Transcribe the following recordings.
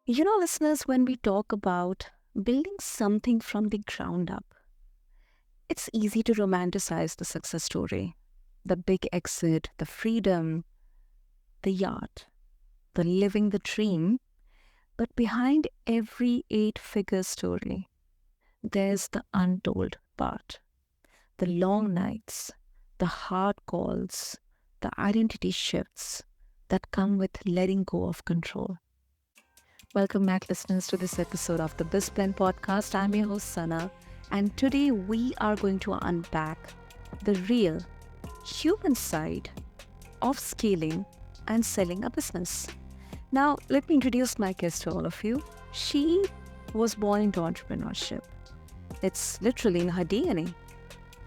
Listeners, when we talk about building something from the ground up, it's easy to romanticize the success story, the big exit, the freedom, the yacht, the living the dream. But behind every eight-figure story, there's the untold part, the long nights, the hard calls, the identity shifts that come with letting go of control. Welcome back, listeners, to this episode of the BizBlend podcast. I'm your host, Sana, and today we are going to unpack the real human side of scaling and selling a business. Now, let me introduce my guest to all of you. She was born into entrepreneurship, it's literally in her DNA.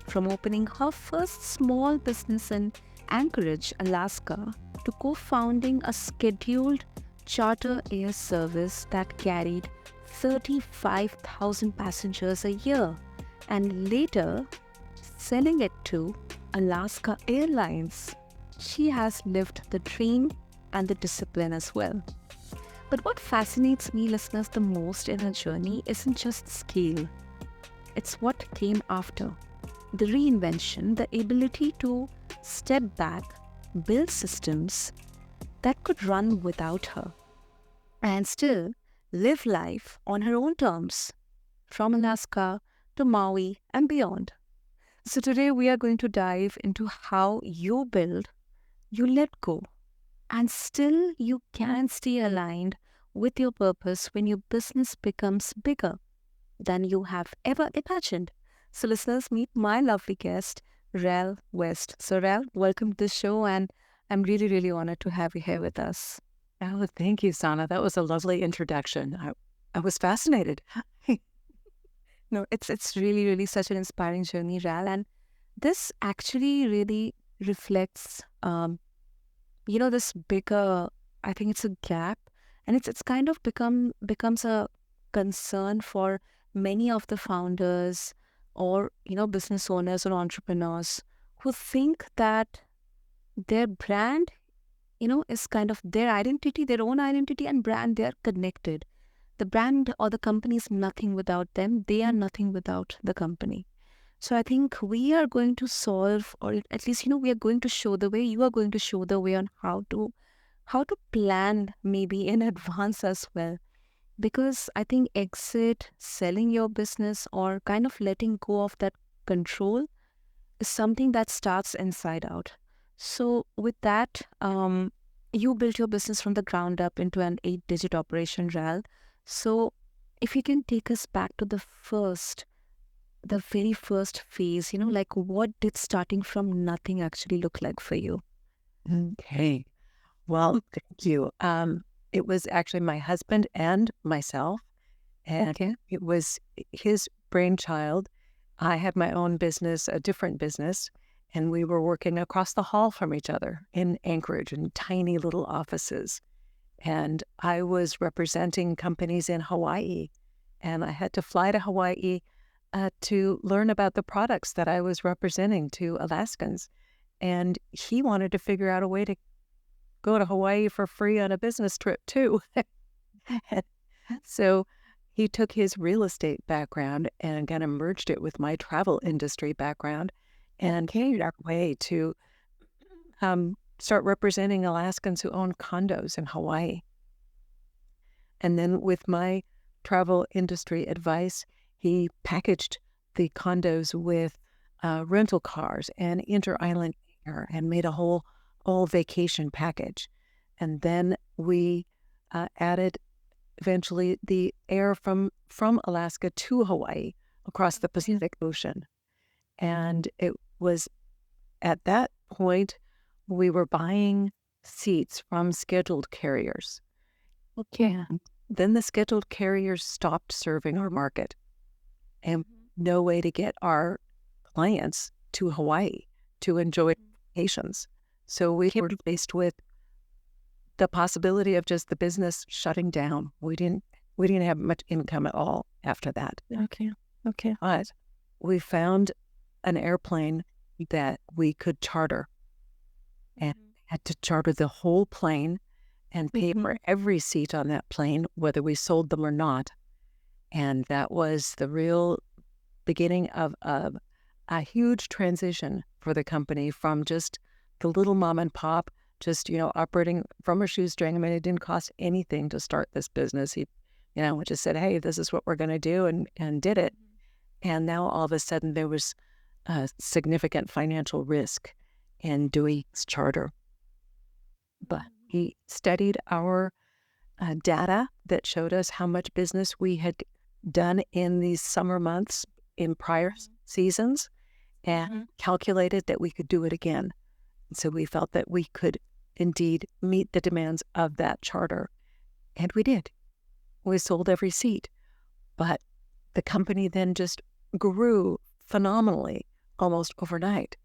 From opening her first small business in Anchorage, Alaska, to co-founding a scheduled charter air service that carried 35,000 passengers a year, and later selling it to Alaska Airlines. She has lived the dream and the discipline as well. But what fascinates me, listeners, the most in her journey isn't just scale, it's what came after. The reinvention, the ability to step back, build systems that could run without her, and still live life on her own terms, from Alaska to Maui and beyond. So, today we are going to dive into how you build, you let go, and still you can stay aligned with your purpose when your business becomes bigger than you have ever imagined. So, listeners, meet my lovely guest, Ral West. So, Ral, welcome to the show, and I'm really, really honored to have you here with us. Oh, thank you, Sana. That was a lovely introduction. I was fascinated. No, it's really, really such an inspiring journey, Ral, and this actually really reflects, this bigger. I think it's a gap, and it's kind of becomes a concern for many of the founders or business owners or entrepreneurs who think that their brand is kind of their identity, their own identity and brand. They are connected. The brand or the company is nothing without them. They are nothing without the company. So I think we are going to solve, or at least we are going to show the way. You are going to show the way on how to plan maybe in advance as well. Because I think exit, selling your business, or kind of letting go of that control is something that starts inside out. So with that, you built your business from the ground up into an 8-digit operation, Ral. So if you can take us back to the very first phase, like what did starting from nothing actually look like for you? Okay. Well, thank you. It was actually my husband and myself, and Okay. it was his brainchild. I had my own business, a different business, and we were working across the hall from each other in Anchorage in tiny little offices. And I was representing companies in Hawaii, and I had to fly to Hawaii to learn about the products that I was representing to Alaskans. And he wanted to figure out a way to go to Hawaii for free on a business trip too. So he took his real estate background and kind of merged it with my travel industry background and Okay. figured out a way to start representing Alaskans who own condos in Hawaii. And then with my travel industry advice, he packaged the condos with rental cars and inter-island air and made a whole vacation package. And then we added eventually the air from Alaska to Hawaii across the Yeah. Pacific Ocean. And it was at that point we were buying seats from scheduled carriers. Okay. Then the scheduled carriers stopped serving our market and no way to get our clients to Hawaii to enjoy vacations. So we Okay. were faced with the possibility of just the business shutting down. We didn't have much income at all after that. Okay. Okay. But we found an airplane that we could charter and had to charter the whole plane and pay Mm-hmm. for every seat on that plane, whether we sold them or not. And that was the real beginning of a huge transition for the company from just the little mom and pop, just, operating from a shoestring. I mean, it didn't cost anything to start this business. He, just said, hey, this is what we're going to do, and did it. And now all of a sudden there was a significant financial risk in doing this charter. But he studied our data that showed us how much business we had done in these summer months in prior seasons, Mm-hmm. and calculated that we could do it again. And so we felt that we could indeed meet the demands of that charter. And we did. We sold every seat. But the company then just grew phenomenally almost overnight.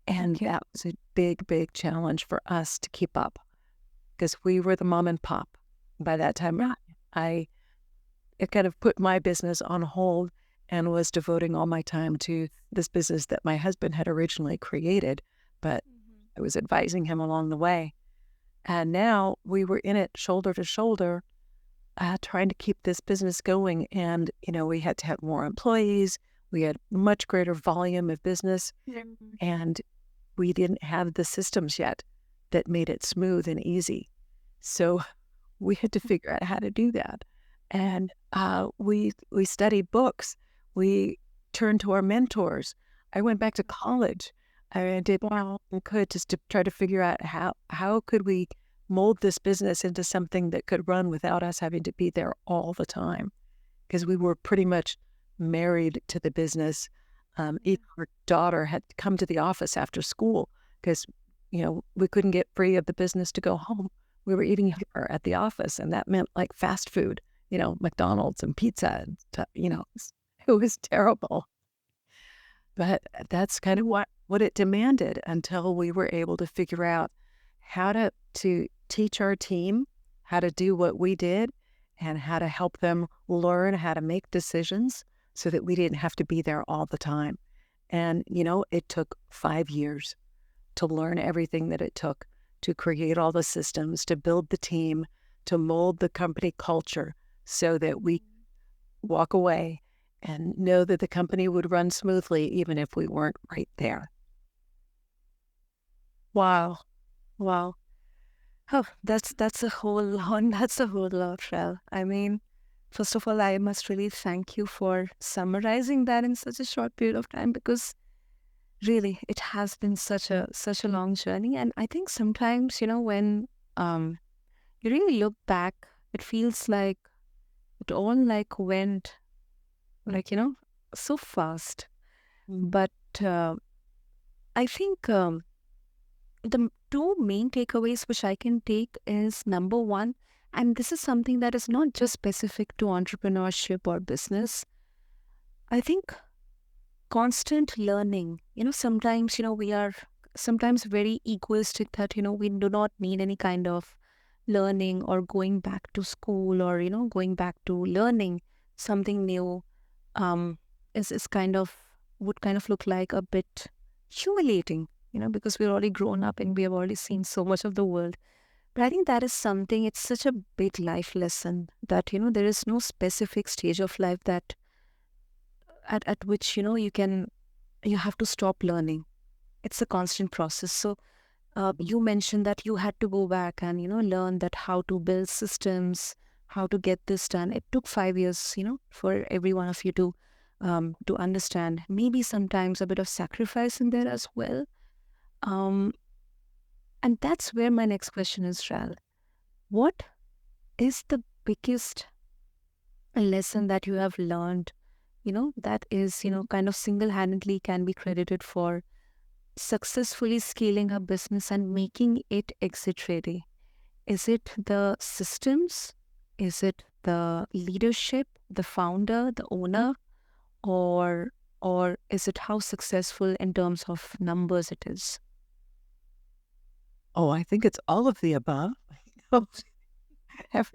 And Okay. that was a big, big challenge for us to keep up, because we were the mom and pop. By that time, Yeah. I it kind of put my business on hold and was devoting all my time to this business that my husband had originally created, but I was advising him along the way. And now we were in it shoulder to shoulder, trying to keep this business going. And, we had to have more employees. We had much greater volume of business, Mm-hmm. and we didn't have the systems yet that made it smooth and easy. So we had to figure out how to do that. And we studied books. We turned to our mentors. I went back to college. I did Wow. what I could just to try to figure out how could we mold this business into something that could run without us having to be there all the time, because we were pretty much married to the business. Even our daughter had come to the office after school because, we couldn't get free of the business to go home. We were eating here at the office, and that meant like fast food, McDonald's and pizza. And, it was terrible. But that's kind of what it demanded, until we were able to figure out how to teach our team how to do what we did, and how to help them learn how to make decisions so that we didn't have to be there all the time. And, it took 5 years to learn everything that it took to create all the systems, to build the team, to mold the company culture so that we walk away and know that the company would run smoothly even if we weren't right there. Wow. Wow. Oh, that's a whole lot. That's a whole lot, Ral. I mean, first of all, I must really thank you for summarizing that in such a short period of time, because really it has been such a long journey. And I think sometimes, when um you really look back, it feels like it all like went like, so fast. But uh, I think the two main takeaways which I can take is, number one, and this is something that is not just specific to entrepreneurship or business. I think constant learning. Sometimes, we are sometimes very egoistic that, we do not need any kind of learning or going back to school, or, going back to learning something new um, is kind of, would kind of look like a bit humiliating, because we're already grown up and we have already seen so much of the world. But I think that is something, it's such a big life lesson that, there is no specific stage of life that at which, you have to stop learning. It's a constant process. So you mentioned that you had to go back and, learn that how to build systems, how to get this done. It took 5 years, for every one of you to understand. Maybe sometimes a bit of sacrifice in there as well. Um, and that's where my next question is, Ral. What is the biggest lesson that you have learned, that is, kind of single-handedly can be credited for successfully scaling a business and making it exit ready? Is it the systems? Is it the leadership, the founder, the owner, or is it how successful in terms of numbers it is? Oh, I think it's all of the above. Ev-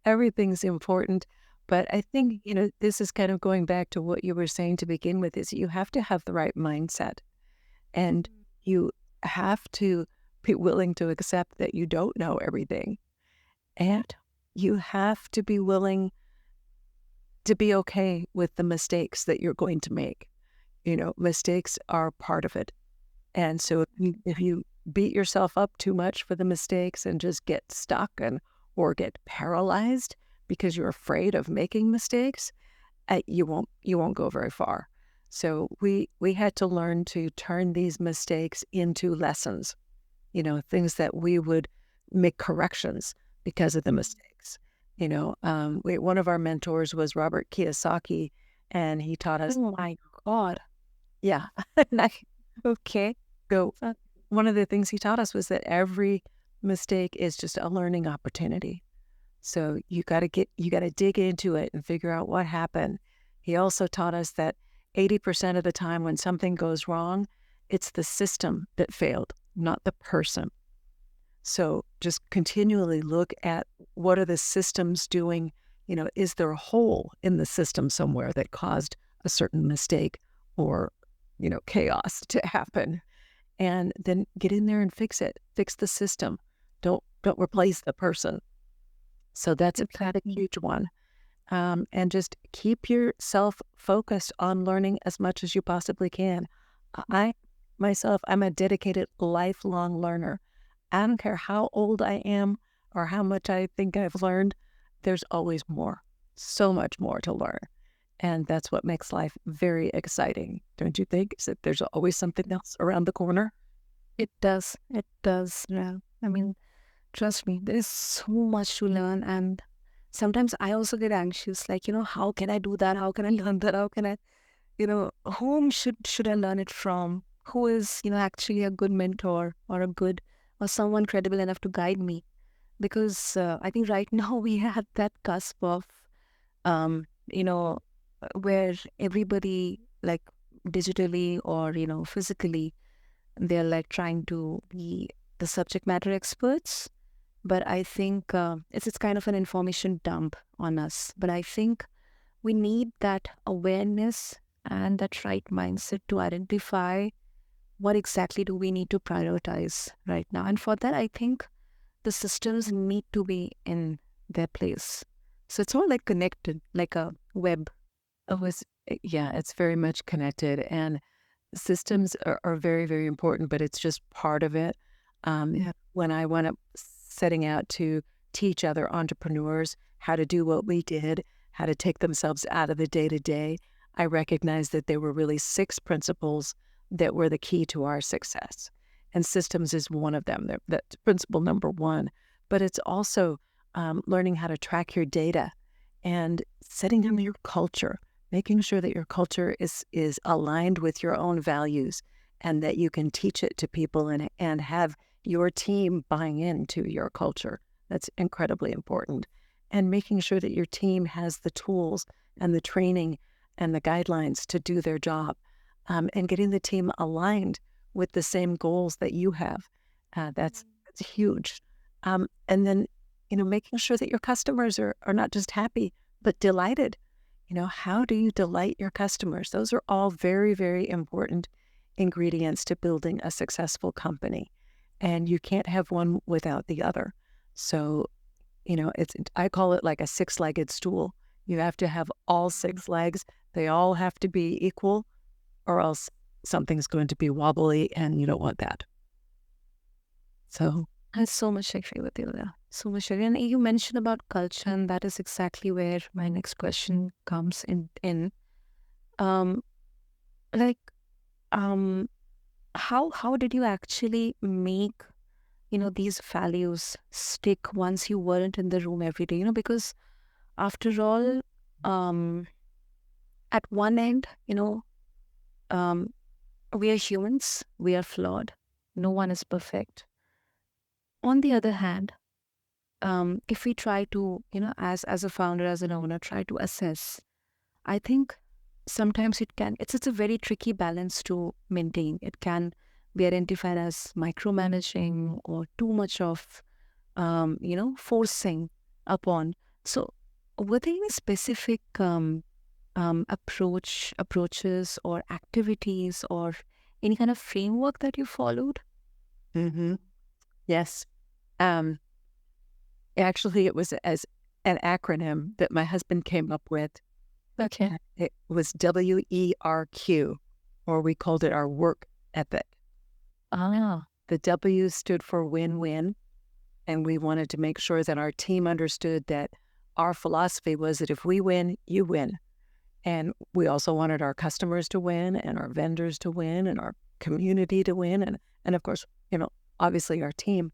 Everything's important. But I think, this is kind of going back to what you were saying to begin with, is you have to have the right mindset, and you have to be willing to accept that you don't know everything. And you have to be willing to be okay with the mistakes that you're going to make. Mistakes are part of it. And so if you beat yourself up too much for the mistakes and just get stuck or get paralyzed because you're afraid of making mistakes, you won't go very far. So we had to learn to turn these mistakes into lessons, things that we would make corrections because of the mistakes. One of our mentors was Robert Kiyosaki, and he taught us. Oh my God. Yeah. Okay. So one of the things he taught us was that every mistake is just a learning opportunity. So you got to dig into it and figure out what happened. He also taught us that 80% of the time when something goes wrong, it's the system that failed, not the person. So just continually look at what are the systems doing? Is there a hole in the system somewhere that caused a certain mistake or, chaos to happen? And then get in there and fix it. Fix the system. Don't replace the person. So that's a Exactly. huge one. And just keep yourself focused on learning as much as you possibly can. I myself, I'm a dedicated lifelong learner. I don't care how old I am or how much I think I've learned, there's always more, so much more to learn. And that's what makes life very exciting, don't you think? Is that there's always something else around the corner? It does. It does. Yeah. I mean, trust me, there is so much to learn. And sometimes I also get anxious, like, how can I do that? How can I learn that? How can I, whom should I learn it from? Who is, actually a good mentor or someone credible enough to guide me? Because I think right now we are at that cusp of, um, where everybody, like, digitally or, physically, they're like trying to be the subject matter experts. But I think it's kind of an information dump on us. But I think we need that awareness and that right mindset to identify what exactly do we need to prioritize right now. And for that, I think the systems need to be in their place. So it's all like connected, like a web. Yeah, it's very much connected. And systems are very, very important, but it's just part of it. Yeah. When I went up setting out to teach other entrepreneurs how to do what we did, how to take themselves out of the day to day, I recognized that there were really 6 principles that were the key to our success. And systems is one of them. That's principle number 1. But it's also learning how to track your data and setting in your culture, making sure that your culture is aligned with your own values and that you can teach it to people and have your team buying into your culture. That's incredibly important. And making sure that your team has the tools and the training and the guidelines to do their job, and getting the team aligned with the same goals that you have. That's huge. And then, making sure that your customers are not just happy, but delighted. How do you delight your customers? Those are all very, very important ingredients to building a successful company. And you can't have one without the other. So, I call it like a 6-legged stool. You have to have all 6 legs. They all have to be equal, or else something's going to be wobbly, and you don't want that. So, I so much agree with you there. So much agree. And you mentioned about culture, and that is exactly where my next question comes in. Um, like, um, how did you actually make, these values stick once you weren't in the room every day? Because after all, um, at one end, um, we are humans, we are flawed. No one is perfect. On the other hand, if we try to, as a founder, as an owner, try to assess, I think sometimes it's a very tricky balance to maintain. It can be identified as micromanaging or too much of, forcing upon. So, were there any specific approaches or activities or any kind of framework that you followed? yes. Um, Actually, it was as an acronym that my husband came up with. Okay. It was WERQ, or we called it our work ethic. Ah. The W stood for win-win, and we wanted to make sure that our team understood that our philosophy was that if we win, you win. And we also wanted our customers to win, and our vendors to win, and our community to win, and of course, obviously our team.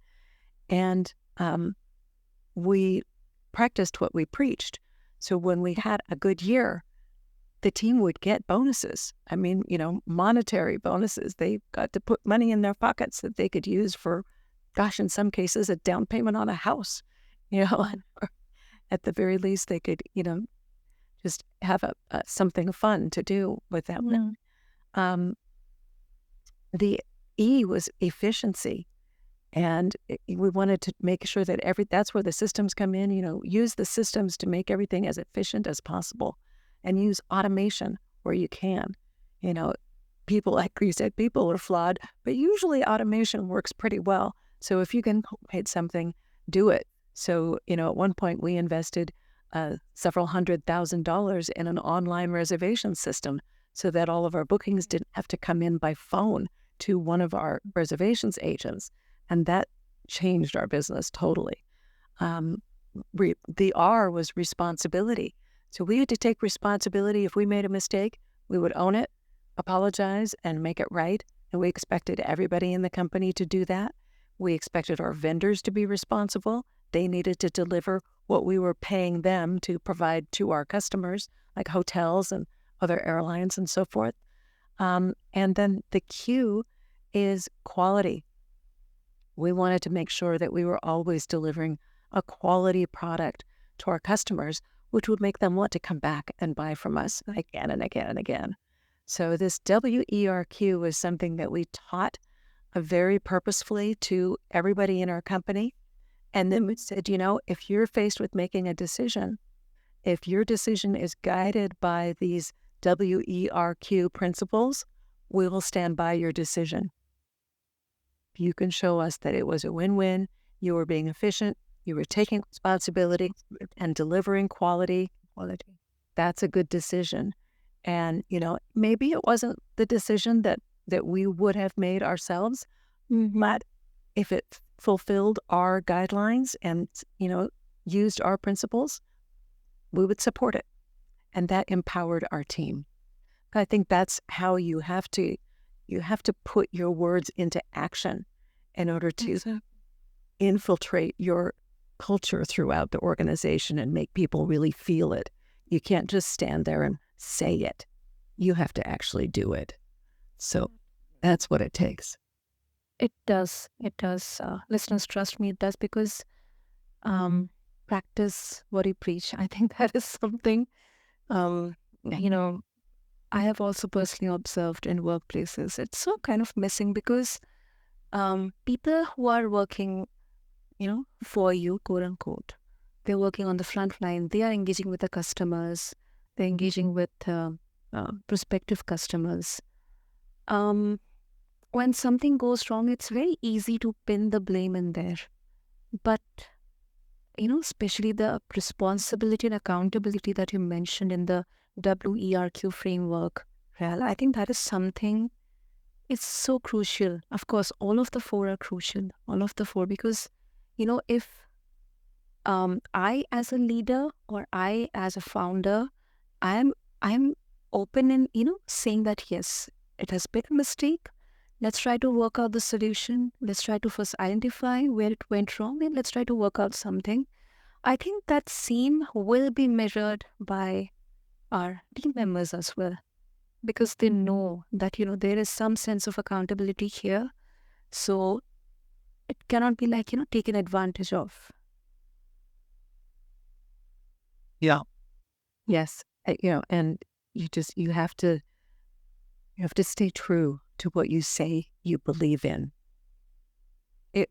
And we practiced what we preached. So when we had a good year, the team would get bonuses. I mean, monetary bonuses. They got to put money in their pockets that they could use for, gosh, in some cases, a down payment on a house. And at the very least, they could, just have something fun to do with that. The E was efficiency. And we wanted to make sure that that's where the systems come in, use the systems to make everything as efficient as possible, and use automation where you can. People, like you said, people are flawed, but usually automation works pretty well. So if you can automate something, do it. So, at one point we invested several $100,000 in an online reservation system so that all of our bookings didn't have to come in by phone to one of our reservations agents. And that changed our business totally. The R was responsibility. So we had to take responsibility. If we made a mistake, we would own it, apologize, and make it right. And we expected everybody in the company to do that. We expected our vendors to be responsible. They needed to deliver what we were paying them to provide to our customers, like hotels and other airlines and so forth. And then the Q is quality. We wanted to make sure that we were always delivering a quality product to our customers, which would make them want to come back and buy from us again and again and again. So this WERQ was something that we taught very purposefully to everybody in our company. And then we said, if you're faced with making a decision, if your decision is guided by these WERQ principles, we will stand by your decision. You can show us that it was a win-win, you were being efficient, you were taking responsibility and delivering quality. That's a good decision. And, maybe it wasn't the decision that we would have made ourselves, but if it fulfilled our guidelines and, used our principles, we would support it. And that empowered our team. I think that's how you have to put your words into action in order to infiltrate your culture throughout the organization and make people really feel it. You can't just stand there and say it. You have to actually do it. So that's what it takes. It does. It does. Listeners, trust me, it does, because practice what you preach. I think that is something, I have also personally observed in workplaces. It's so kind of missing because people who are working, for you, quote unquote, they're working on the front line. They are engaging with the customers. They're engaging with prospective customers. When something goes wrong, it's very easy to pin the blame in there. But, especially the responsibility and accountability that you mentioned in the WERQ framework, Ral, I think that is something, it's so crucial. Of course, all of the four are crucial, because, if I as a leader or I as a founder, I'm open in, saying that, yes, it has been a mistake. Let's try to work out the solution. Let's try to first identify where it went wrong, and let's try to work out something. I think that same will be measured by our team members as well, because they know that, there is some sense of accountability here. So it cannot be like, taken advantage of. Yeah. Yes. And you have to stay true to what you say you believe in. It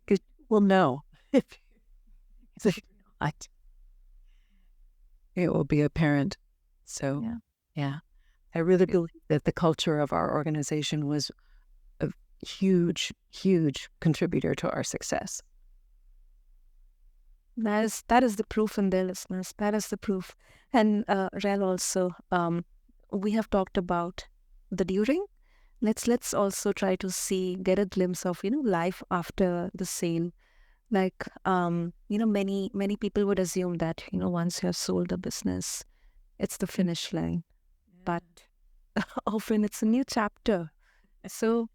will know. It will be apparent. So, yeah. I really believe that the culture of our organization was a huge, huge contributor to our success. That is the proof in there, listeners. That is the proof. And Rel also, we have talked about the during. Let's also try to get a glimpse of life after the sale. Like many people would assume that once you have sold a business, it's the finish line, but often it's a new chapter. So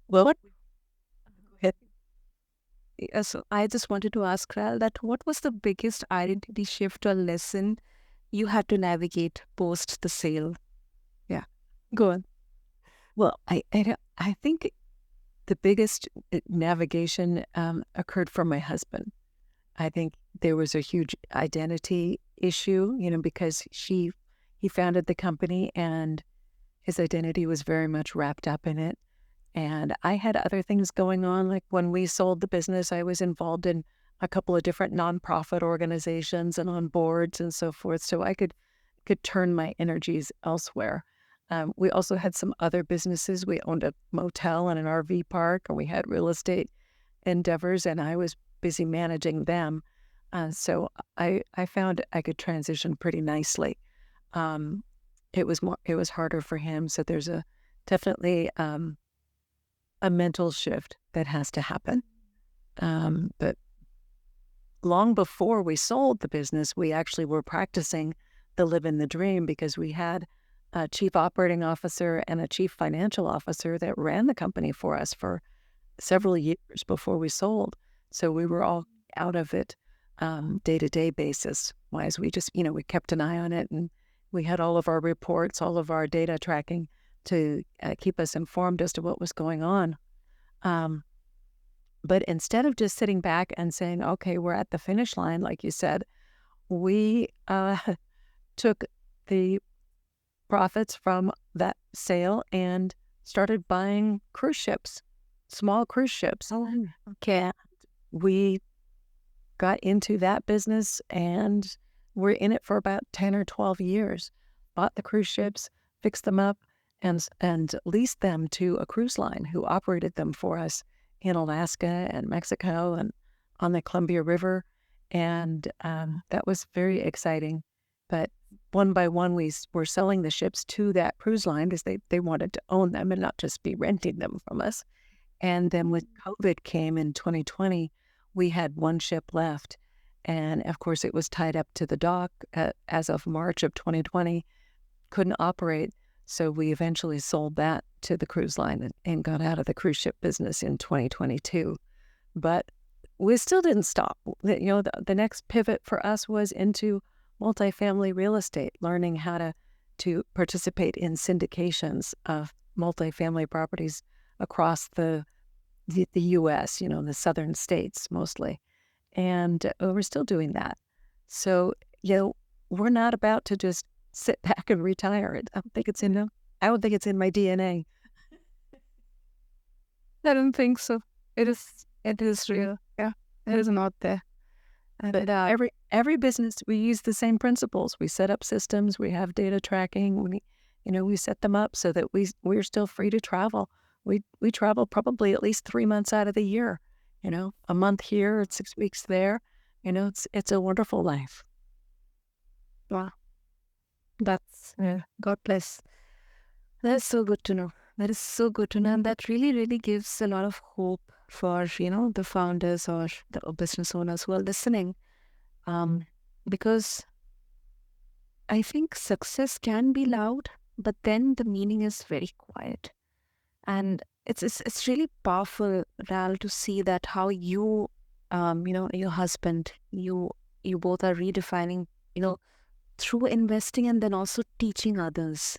Well, what? go ahead. So I just wanted to ask Ral that what was the biggest identity shift or lesson you had to navigate post the sale? Yeah, go on. Well, I think the biggest navigation occurred for my husband. I think there was a huge identity issue, because he founded the company and his identity was very much wrapped up in it. And I had other things going on. Like when we sold the business, I was involved in a couple of different nonprofit organizations and on boards and so forth. So I could turn my energies elsewhere. We also had some other businesses. We owned a motel and an RV park, and we had real estate endeavors, and I was busy managing them. So I found I could transition pretty nicely. It was harder for him. So there's definitely a mental shift that has to happen. But long before we sold the business, we actually were practicing the live in the dream because we had a chief operating officer and a chief financial officer that ran the company for us for several years before we sold. So we were all out of it day-to-day basis wise. We just, we kept an eye on it, and we had all of our reports, all of our data tracking to keep us informed as to what was going on. But instead of just sitting back and saying, okay, we're at the finish line, like you said, we took the profits from that sale and started buying cruise ships, small cruise ships. Oh, okay. We got into that business and we're in it for about 10 or 12 years. Bought the cruise ships, fixed them up, and leased them to a cruise line who operated them for us in Alaska and Mexico and on the Columbia River. And that was very exciting. But one by one, we were selling the ships to that cruise line because they wanted to own them and not just be renting them from us. And then when COVID came in 2020, we had one ship left. And of course, it was tied up to the dock as of March of 2020, couldn't operate. So we eventually sold that to the cruise line and got out of the cruise ship business in 2022. But we still didn't stop. The next pivot for us was into multifamily real estate, learning how to participate in syndications of multifamily properties across the U.S., the southern states mostly. And we're still doing that. So, we're not about to just sit back and retire. I don't think it's in my DNA. I don't think so. It is real. Yeah, it is not there. But every business, we use the same principles. We set up systems. We have data tracking. We set them up so that we're still free to travel. We travel probably at least 3 months out of the year. A month here, 6 weeks there. It's a wonderful life. Wow, that's God bless. That is so good to know. That is so good to know, and that really, really gives a lot of hope for the founders or the business owners who are listening. Because I think success can be loud, but then the meaning is very quiet. And it's really powerful, Ral, to see that how you, your husband, you both are redefining, through investing and then also teaching others.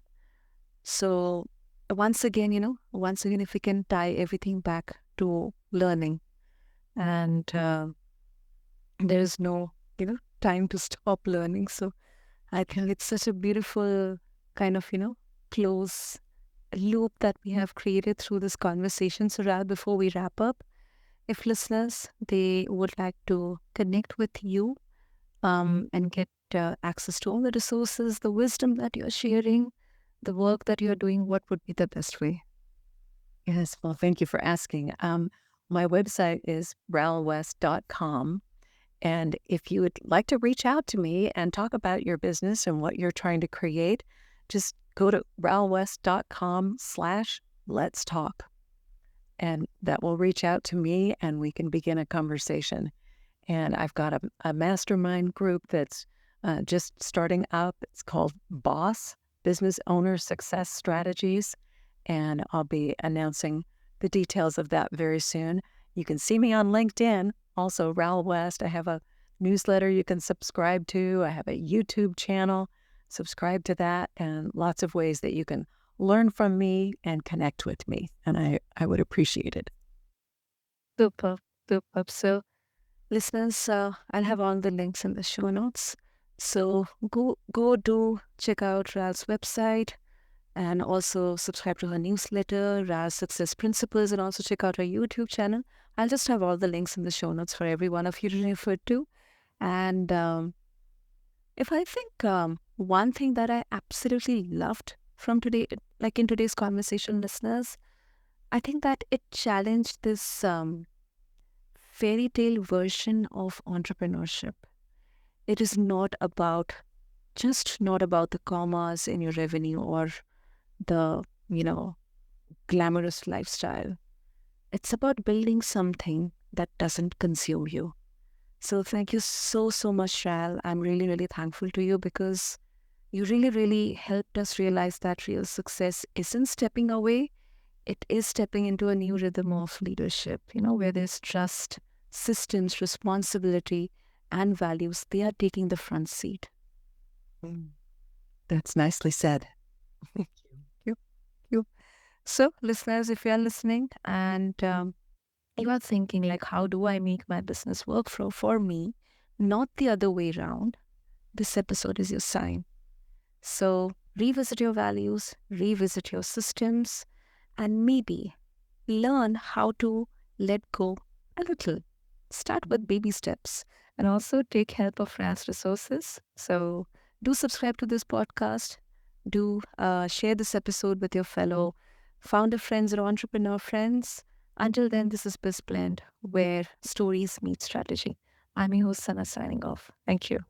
So once again, if we can tie everything back to learning, and there is no, time to stop learning. So I think it's such a beautiful kind of, close loop that we have created through this conversation. So, Ral, before we wrap up, if listeners, they would like to connect with you and get access to all the resources, the wisdom that you're sharing, the work that you're doing, what would be the best way? Yes, well, thank you for asking. My website is ralwest.com, And if you would like to reach out to me and talk about your business and what you're trying to create, just go to ralwest.com/let's talk. And that will reach out to me and we can begin a conversation. And I've got a mastermind group that's just starting up. It's called BOSS, Business Owner Success Strategies. And I'll be announcing the details of that very soon. You can see me on LinkedIn, also Ral West. I have a newsletter you can subscribe to. I have a YouTube channel. Subscribe to that, and lots of ways that you can learn from me and connect with me. And I would appreciate it. Superb, superb. So, listeners, I'll have all the links in the show notes. So go do check out Ral's website and also subscribe to her newsletter, Ral's Success Principles, and also check out her YouTube channel. I'll just have all the links in the show notes for every one of you to refer to. And if I think one thing that I absolutely loved from today, like in today's conversation, listeners, I think that it challenged this fairy tale version of entrepreneurship. It is not about the commas in your revenue or the, glamorous lifestyle. It's about building something that doesn't consume you. So thank you so, so much, Ral. I'm really, really thankful to you because you really, really helped us realize that real success isn't stepping away. It is stepping into a new rhythm of leadership, where there's trust, systems, responsibility, and values. They are taking the front seat. That's nicely said. Thank you. So, listeners, if you are listening and you are thinking, like, how do I make my business work for me, not the other way around, this episode is your sign. So, revisit your values, revisit your systems, and maybe learn how to let go a little. Start with baby steps and also take help of RAS resources. So, do subscribe to this podcast. Do share this episode with your fellow founder friends or entrepreneur friends. Until then, this is BizBlend, where stories meet strategy. I'm your host, Sana, signing off. Thank you.